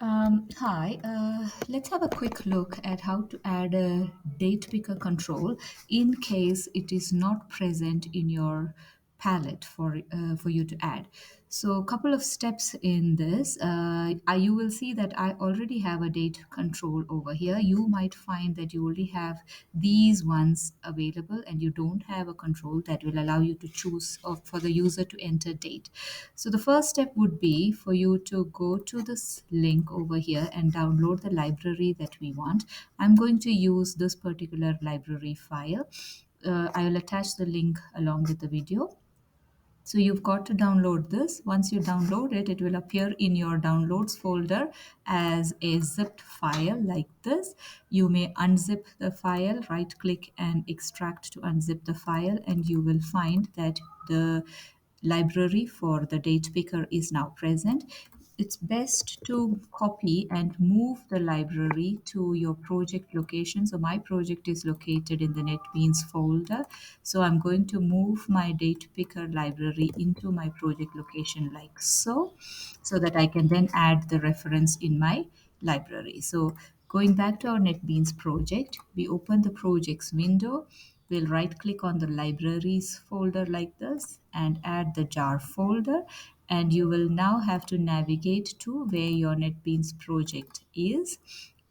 Hi, let's have a quick look at how to add a date picker control in case it is not present in your palette for you to add. So, a couple of steps in this. You will see that I already have a date control over here. You might find that you already have these ones available and you don't have a control that will allow you to choose or for the user to enter date. So the first step would be for you to go to this link over here and download the library that we want. I'm going to use this particular library file. I will attach the link along with the video. So you've got to download this. Once you download it, it will appear in your downloads folder as a zipped file like this. You may unzip the file, right click and extract to unzip the file, and you will find that the library for the date picker is now present. It's best to copy and move the library to your project location. So my project is located in the Netbeans folder. So I'm going to move my date picker library into my project location like so that I can then add the reference in my library. So going back to our Netbeans project, we open the projects window. We'll right click on the libraries folder like this and add the jar folder. And you will now have to navigate to where your NetBeans project is.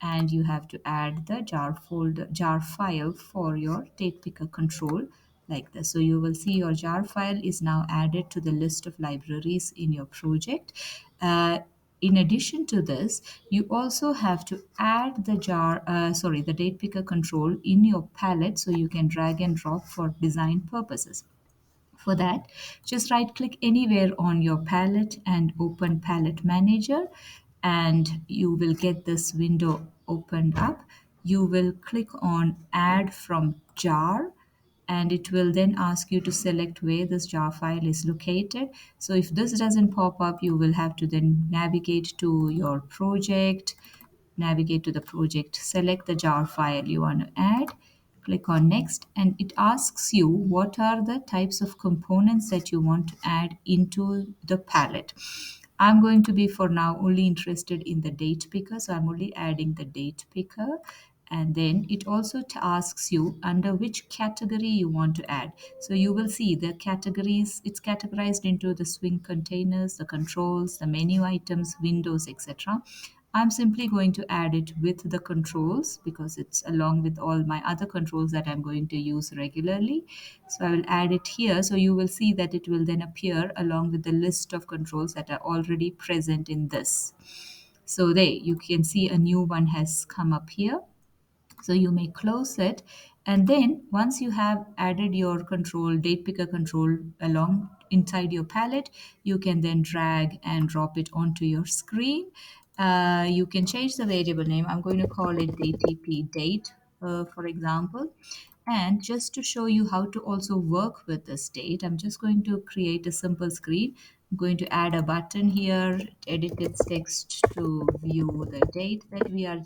And you have to add the jar file for your date picker control like this. So you will see your jar file is now added to the list of libraries in your project. In addition to this, you also have to add the date picker control in your palette so you can drag and drop for design purposes. For that, just right click anywhere on your palette and open Palette Manager, and you will get this window opened up. You will click on Add from Jar, and it will then ask you to select where this jar file is located. So if this doesn't pop up, you will have to then navigate to your project, navigate to the project, select the jar file you want to add, click on next, and it asks you what are the types of components that you want to add into the palette. I'm going to be for now only interested in the date picker, so I'm only adding the date picker. And then it also asks you under which category you want to add. So you will see the categories, it's categorized into the swing containers, the controls, the menu items, windows, etc. I'm simply going to add it with the controls because it's along with all my other controls that I'm going to use regularly. So I will add it here. So you will see that it will then appear along with the list of controls that are already present in this. So there, you can see a new one has come up here. So you may close it. And then once you have added your control, date picker control along inside your palette, you can then drag and drop it onto your screen. You can change the variable name. I'm going to call it DTP date, for example. And just to show you how to also work with this date, I'm just going to create a simple screen. I'm going to add a button here, edit its text to view the date that we are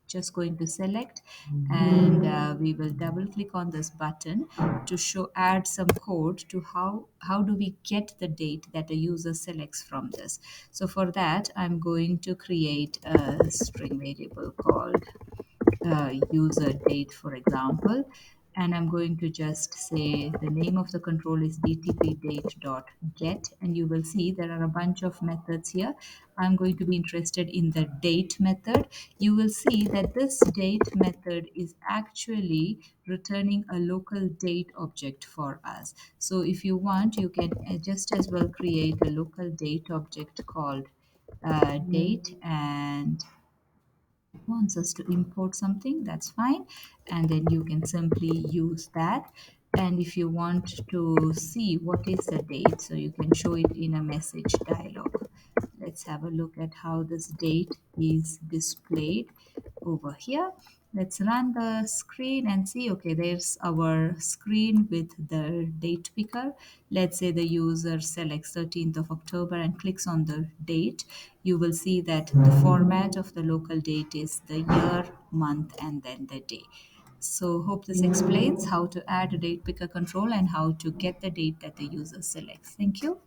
just going to select, and we will double click on this button to show add some code to how do we get the date that a user selects from this. So for that, I'm going to create a string variable called user date, for example, and I'm going to just say the name of the control is dtpdate.get, and you will see there are a bunch of methods here. I'm going to be interested in the date method. You will see that this date method is actually returning a local date object for us. So if you want, you can just as well create a local date object called date, and wants us to import something, that's fine. And then you can simply use that. And if you want to see what is the date, so you can show it in a message dialog. Let's have a look at how this date is displayed over here. Let's run the screen and see, okay, there's our screen with the date picker. Let's say the user selects 13th of October and clicks on the date. You will see that the format of the local date is the year, month, and then the day. So hope this explains how to add a date picker control and how to get the date that the user selects. Thank you.